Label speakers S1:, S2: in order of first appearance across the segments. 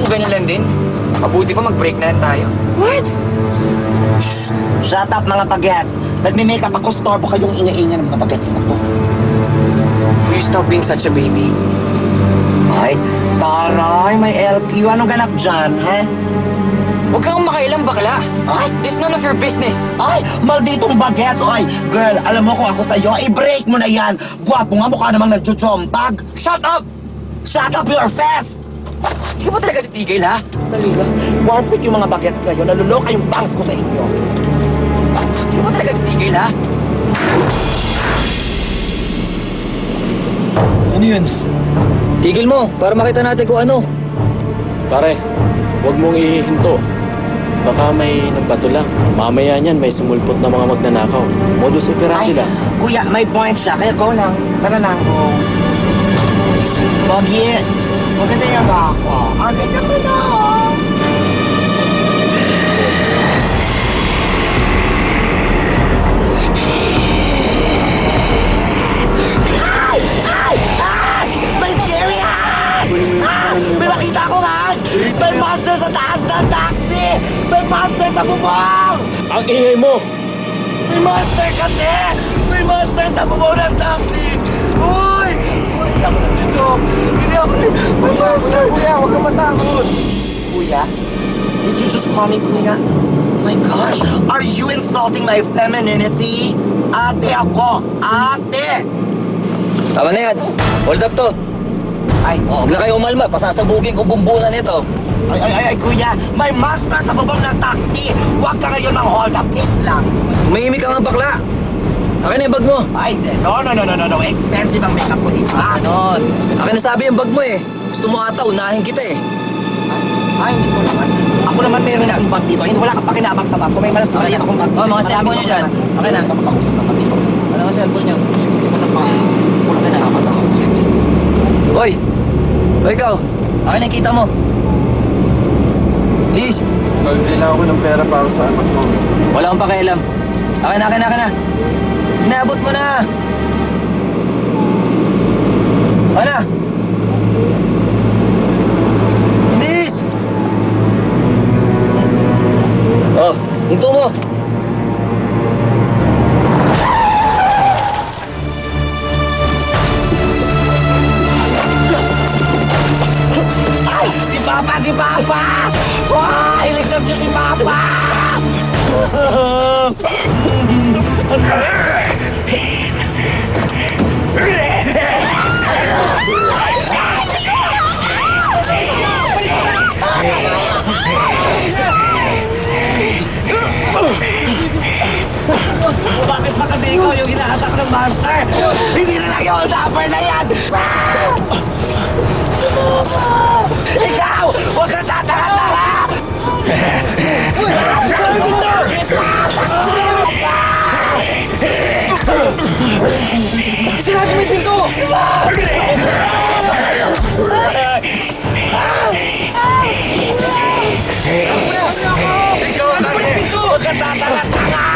S1: kung ganyan lang din. Mabuti pa mag-break na lang tayo.
S2: What?
S3: Shh! Shut up mga bagets! Nagme-makeup ako, storbo kayong ingay-ingay ng mga bagets na to.
S1: Will you stop being such a baby?
S3: Ay, taray, may LQ. Anong ganap dyan, ha?
S1: Huwag kang makailang bakla.
S3: Ay!
S1: It's none of your business.
S3: Ay, malditong bagets! Ay, girl, alam mo kung ako sa'yo, i-break mo na yan! Gwapo nga, mukha namang nagchuchompag!
S1: Shut up!
S3: Shut up your face!
S1: Hindi ka ba talaga titigil, ha?
S3: Dali lang, warfreak yung mga bagets kayo, naluloka yung bangs ko sa inyo.
S1: Hindi ka ba talaga titigil, ha?
S4: Ano yun? Tigil mo, para makita natin kung ano.
S5: Pare, huwag mong ihihinto. Baka may nabato lang. Mamaya niyan may sumulpot na mga magnanakaw. Modus operandi lang.
S3: Kuya, may point siya, kaya go lang. Tara na ako. Pogi, maganda yan ba ako? Ang ganda ko na. Ay! Ay! Ay! May scary hands! Ah! May nakita ko, Max! May monster sa taas ng taxi! May monster sa bubong!
S5: Ang ingay mo!
S3: May monster kasi! May monster sa bubong ng taxi! Uy! Uy, hindi ako nag-joke! Hindi ako May monster! Kuya, huwag ka matakot! Kuya? Did you just call me kuya? My gosh! Are you insulting my femininity? Ate ako! Ate!
S4: Tama na yan. Hold up to.
S3: Ay,
S4: Huwag na kayo umalma, pasasabugin ko bumbunan nito.
S3: ay, kuya! May monster sa bubong ng taxi! Huwag ka ngayon mang hold up, please lang!
S4: Umihimik ka nga bakla. Akin na yung bag mo.
S3: Ay, no. Expensive ang makeup ko dito. Ah,
S4: Ganon. Akin na sabi yung bag mo eh. Gusto mo ata, unahin kita eh.
S3: Ay, hindi ko naman. Ako naman meron na akong bag dito. Hindi wala ka pakinabang sa bag ko. May malas maliit akong bag.
S4: Oh, mga cellphone nyo dyan. Okay na.
S3: Hindi ka makausap naman dito.
S4: Ano ang cellphone niyo?
S3: Sige ko na pa. Wala ka na dapat ako.
S4: Hoy! Hoy ikaw! Akin na kita mo. Please!
S6: Tol, kailangan ko ng pera para sa anak ko.
S4: Wala akong pakialam. Akin na. Inaabot mo na! Akin na! Bilis! Oh, hinto mo!
S3: Ay! Si Papa! Ay! Iligtas niyo si Papa! Bakit pa kasi ikaw yung hinahatak ng monster? Hindi na lang yung hold-upper na yan! Ikaw! Huwag kang tatanga-tanga!
S1: Sinabi mo yung pinto!
S3: Ikaw kasi! Huwag kang tatanga-tanga!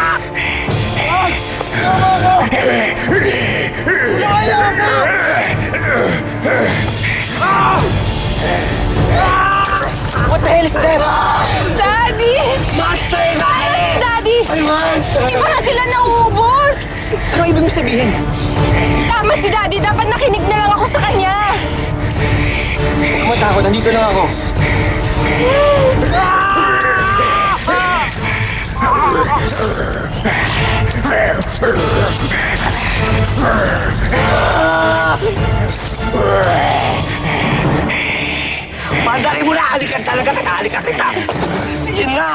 S1: What the hell is that?
S2: Daddy!
S3: Monster na eh!
S2: Daddy!
S3: Ay, monster!
S2: Hindi pa nga sila naubos!
S1: Anong ibig mo sabihin?
S2: Tama si Daddy! Dapat nakinig na lang ako sa kanya!
S1: Huwag kang matakot, nandito lang ako.
S3: Pandari mo na! Halikan talaga kita! Halikan kita! Sige nga!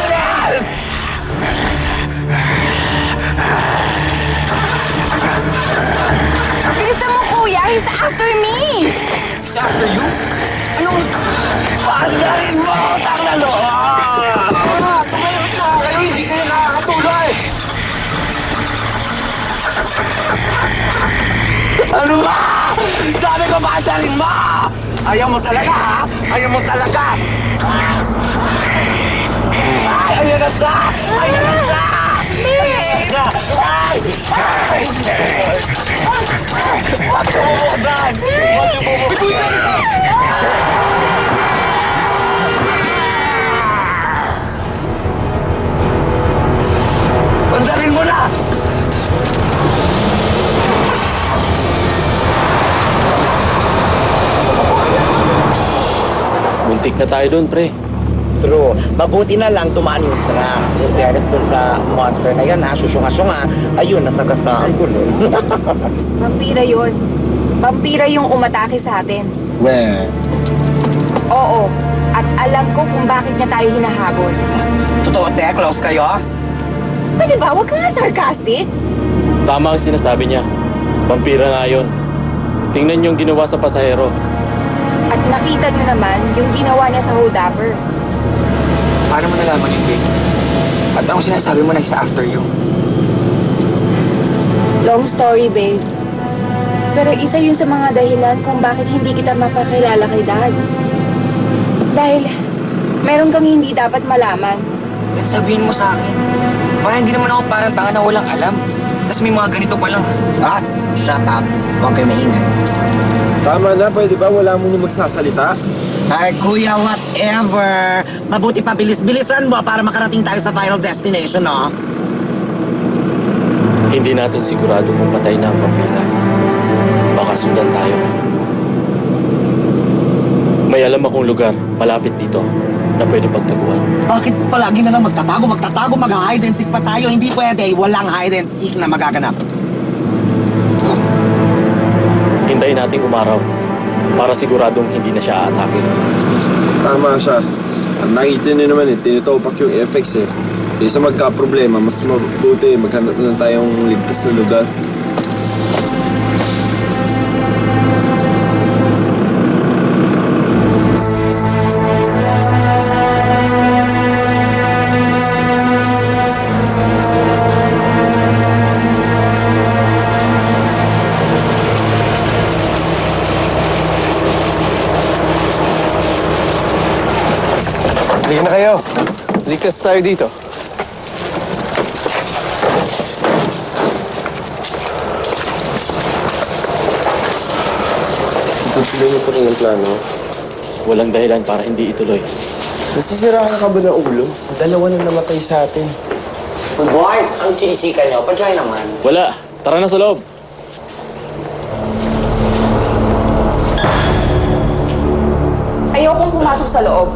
S3: Yes!
S2: Bilisan mo, Kuya! He's after me!
S1: He's after you? Ayun!
S3: Pandarin mo! Tangla lo! Tumayo ka! Kayo hindi kayo nakakatuloy! Ano ba? Sabi ko pandarin mo! Ayaw mo talaga ha? Ayaw mo talaga! Ay! Ayan na siya! Ayan na siya! Ayan na siya! Ay! Ay!
S5: Muntik na tayo doon, pre.
S3: True. Mabuti na lang tumaan yung truck. In fairness dun sa monster na yan, ha? Susyunga-syunga. Ayun, nasagasaan ko nun.
S2: Vampira yun. Vampira yung umatake sa atin.
S3: Well,
S2: Oo. At alam ko kung bakit niya tayo hinahabol.
S3: totoo, te? Close kayo?
S2: Pwede ba? Huwag ka nga sarcastic.
S5: Tama ang sinasabi niya. Vampira nga yun. Tingnan niyo yung ginawa sa pasahero.
S2: At nakita niyo naman yung ginawa niya sa holdupper.
S1: Paano mo nalaman yun, babe? At anong sinasabi mo na isa after you?
S2: Long story, babe. Pero isa yun sa mga dahilan kung bakit hindi kita mapakilala kay Dad. Dahil meron kang hindi dapat malaman.
S1: Yan sabihin mo sa akin. Parang hindi naman ako parang tanga na walang alam. Tapos may mga ganito pa lang.
S3: Ah, shut up. Huwag kayo maingay.
S6: Tama na, pwede ba? Wala mo nang magsasalita?
S3: Ay, kuya, whatever. Mabuti pa, bilis-bilisan mo para makarating tayo sa final destination, no?
S5: Hindi natin sigurado kung patay na ang vampira. Baka sundan tayo. May alam akong lugar malapit dito na pwede pagtaguan.
S3: Bakit palagi na lang magtatago, mag-hide and seek pa tayo? Hindi pwede, walang hide and seek na magaganap.
S5: Hintayin nating umaraw para siguradong hindi na siya aatake.
S6: Tama siya. Ang nakita niyo naman tinitopak yung effects eh. Kaysa magka-problema, mas mabuti maghanap na tayong ligtas na lugar.
S1: Halika na kayo. Ligtas tayo dito.
S6: Tutuloy niyo pa rin ang plano.
S5: Walang dahilan para hindi ituloy.
S6: Nasisiraan ka ba ng ulo? Dalawa na namatay sa atin.
S3: Boys, ang chinichika nyo, pa-try naman.
S5: Wala! Tara na sa loob!
S2: Ayokong pumasok sa loob.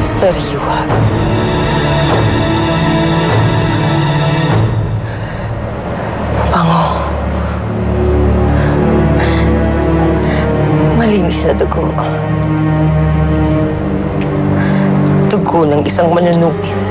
S7: Sariwa. Bango. Malinis na dugo. Dugo ng isang manunukil.